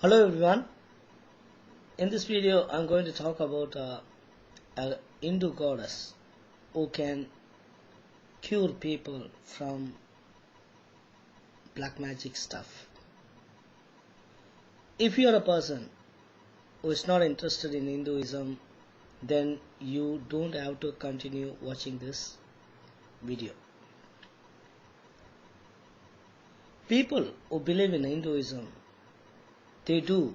Hello everyone. In this video I'm going to talk about a Hindu goddess who can cure people from black magic stuff. If you are a person who is not interested in Hinduism, then you don't have to continue watching this video. People who believe in Hinduism, they do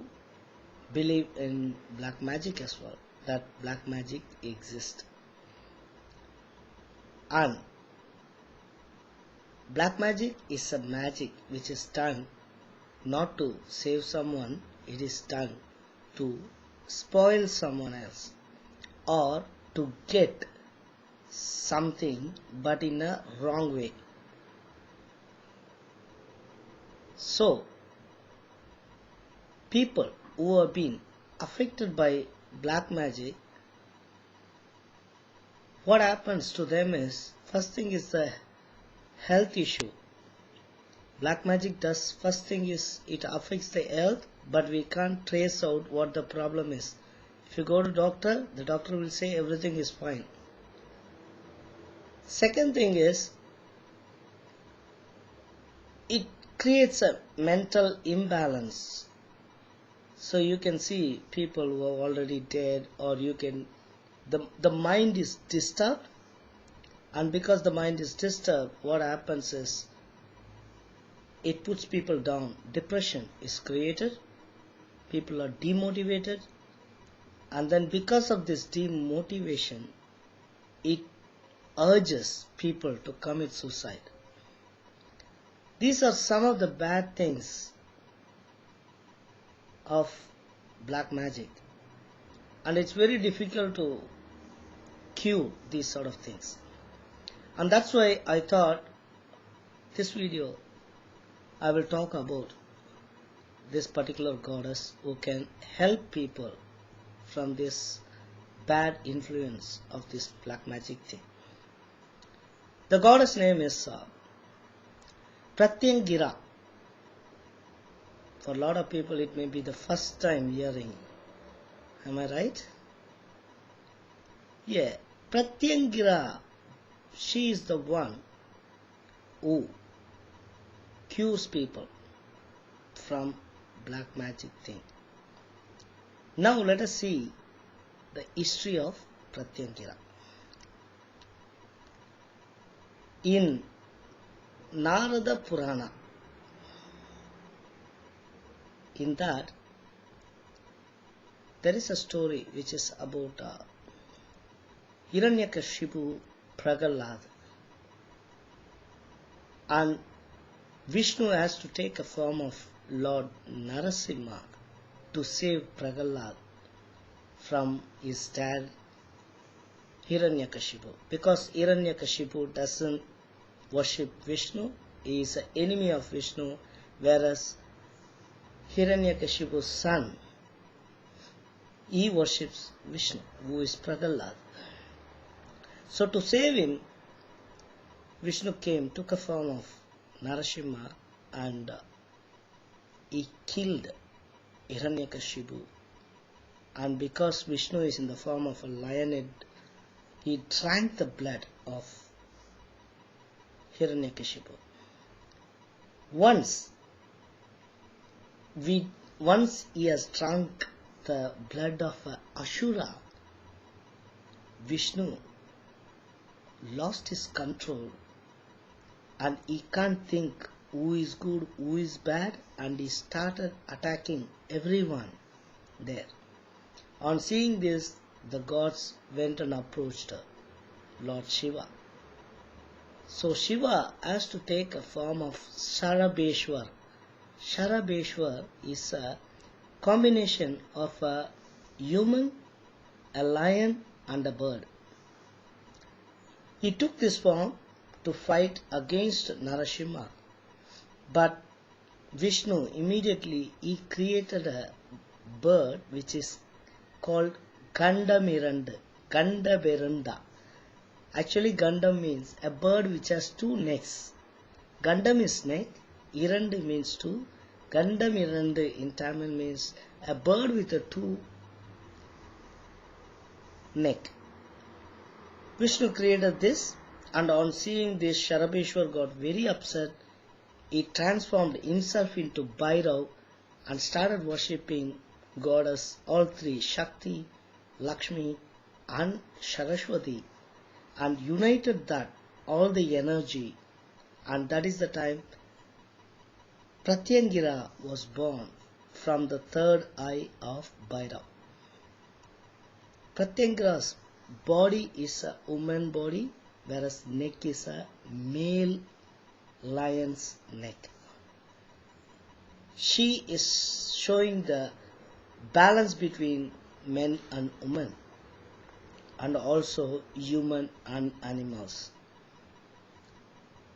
believe in black magic as well, that black magic exists. And black magic is a magic which is done not to save someone, it is done to spoil someone else or to get something but in a wrong way. So, people who have been affected by black magic, what happens to them is, first thing is the health issue. Black magic does, first thing is it affects the health, but we can't trace out what the problem is. If you go to doctor, the doctor will say everything is fine. Second thing is, it creates a mental imbalance. So you can see people who are already dead, or you can, the mind is disturbed, and because the mind is disturbed, what happens is it puts people down. Depression is created, people are demotivated, and then because of this demotivation, it urges people to commit suicide. These are some of the bad things of black magic, and it's very difficult to cure these sort of things. And that's why I thought this video I will talk about this particular goddess who can help people from this bad influence of this black magic thing. The goddess name is Pratyangira. For a lot of people it may be the first time hearing. Am I right? Yeah, Pratyangira, she is the one who cures people from black magic thing. Now let us see the history of Pratyangira. In Narada Purana, in that there is a story which is about Hiranyakashipu, Prahalad, and Vishnu has to take a form of Lord Narasimha to save Prahalad from his dad Hiranyakashipu, because Hiranyakashipu doesn't worship Vishnu, he is an enemy of Vishnu, whereas Hiranyakashipu's son, he worships Vishnu, who is Prahalad. So to save him, Vishnu came, took a form of Narasimha, and he killed Hiranyakashipu. And because Vishnu is in the form of a lionhead, he drank the blood of Hiranyakashipu. Once he has drunk the blood of Ashura, Vishnu lost his control and he can't think who is good, who is bad, and he started attacking everyone there. On seeing this, the gods went and approached Lord Shiva. So Shiva has to take a form of Sarabeshwar. Sarabeshwar is a combination of a human, a lion, and a bird. He took this form to fight against Narasimha, but Vishnu immediately he created a bird which is called Gandamiranda. Actually, Gandam means a bird which has two necks. Gandam is neck, Irand means two, Gandam Irandu in Tamil means a bird with a two neck. Vishnu created this, and on seeing this Sharabeshwar got very upset. He transformed himself into Bhairav and started worshipping goddess all three, Shakti, Lakshmi and Saraswati, and united that all the energy, and that is the time Pratyangira was born from the third eye of Bhairav. Pratyangira's body is a woman body, whereas neck is a male lion's neck. She is showing the balance between men and women, and also human and animals.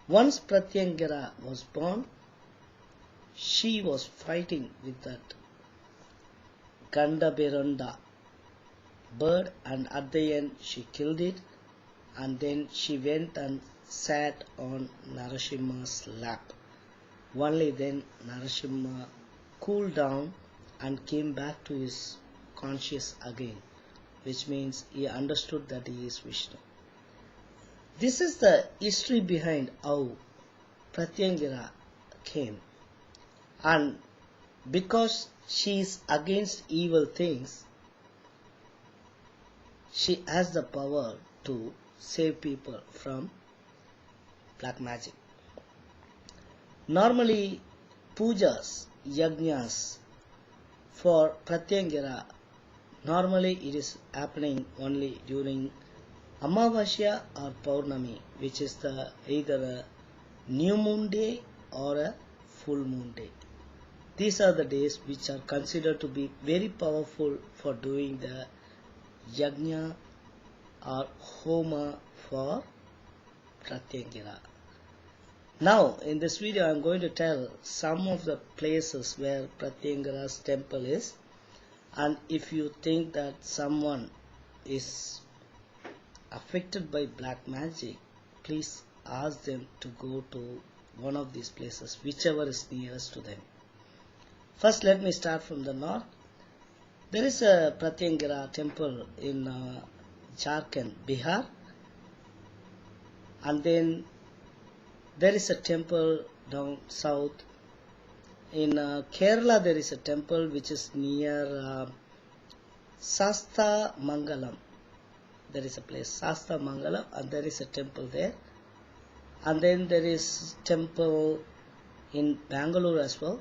Once Pratyangira was born, she was fighting with that Gandabiranda bird, and at the end she killed it, and then she went and sat on Narasimha's lap. Only then Narasimha cooled down and came back to his conscious again, which means he understood that he is Vishnu. This is the history behind how Pratyangira came. And because she is against evil things, she has the power to save people from black magic. Normally, pujas, yajnas for Pratyangira, normally it is happening only during Amavasya or Paurnami, which is either a new moon day or a full moon day. These are the days which are considered to be very powerful for doing the yajna or homa for Pratyangira. Now, in this video, I am going to tell some of the places where Pratyangira's temple is, and if you think that someone is affected by black magic, please ask them to go to one of these places, whichever is nearest to them. First, let me start from the north. There is a Pratyangira temple in Jharkhand, Bihar, and then there is a temple down south. In Kerala, there is a temple which is near Sasta Mangalam. There is a place, Sasta Mangalam, and there is a temple there. And then there is temple in Bangalore as well.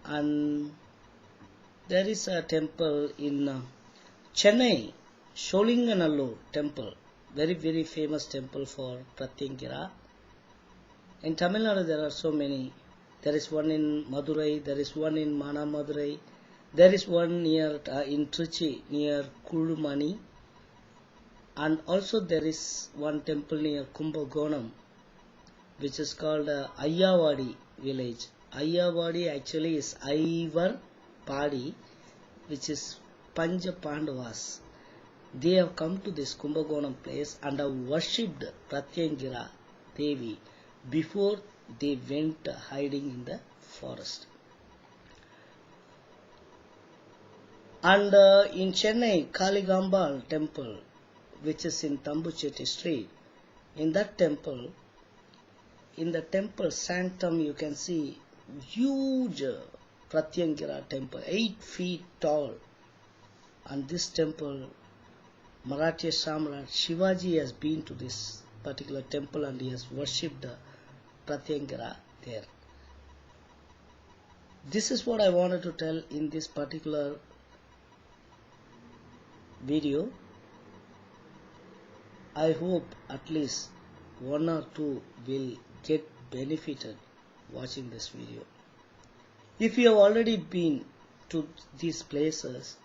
And there is a temple in Chennai, Sholinganallur temple. Very, very famous temple for Pratyangira. In Tamil Nadu, there are so many. There is one in Madurai, there is one in Manamadurai, there is one near in Trichy, near Kulumani, and also there is one temple near Kumbakonam, which is called Ayyavadi village. Ayyavadi actually is Aivar Padi, which is Panja Pandavas. They have come to this Kumbakonam place and have worshipped Pratyangira Devi before they went hiding in the forest. And in Chennai, Kaligambal temple, which is in Tambuchetti street, in that temple, in the temple sanctum, you can see huge Pratyangira temple, 8 feet tall. And this temple, Maratha Samrat Shivaji has been to this particular temple and he has worshipped Pratyangira there. This is what I wanted to tell in this particular video. I hope at least one or two will get benefited watching this video. If you have already been to these places,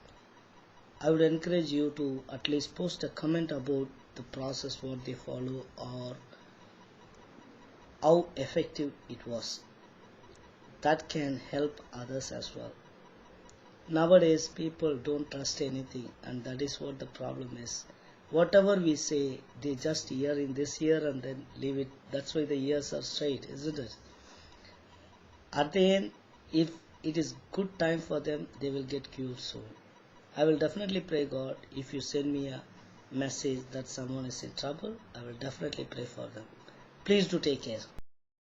I would encourage you to at least post a comment about the process, what they follow, or how effective it was. That can help others as well. Nowadays, people don't trust anything, and that is what the problem is. Whatever we say, they just hear in this ear and then leave it. That's why the ears are straight, isn't it? At the end, if it is good time for them, they will get cured soon. I will definitely pray God. If you send me a message that someone is in trouble, I will definitely pray for them. Please do take care.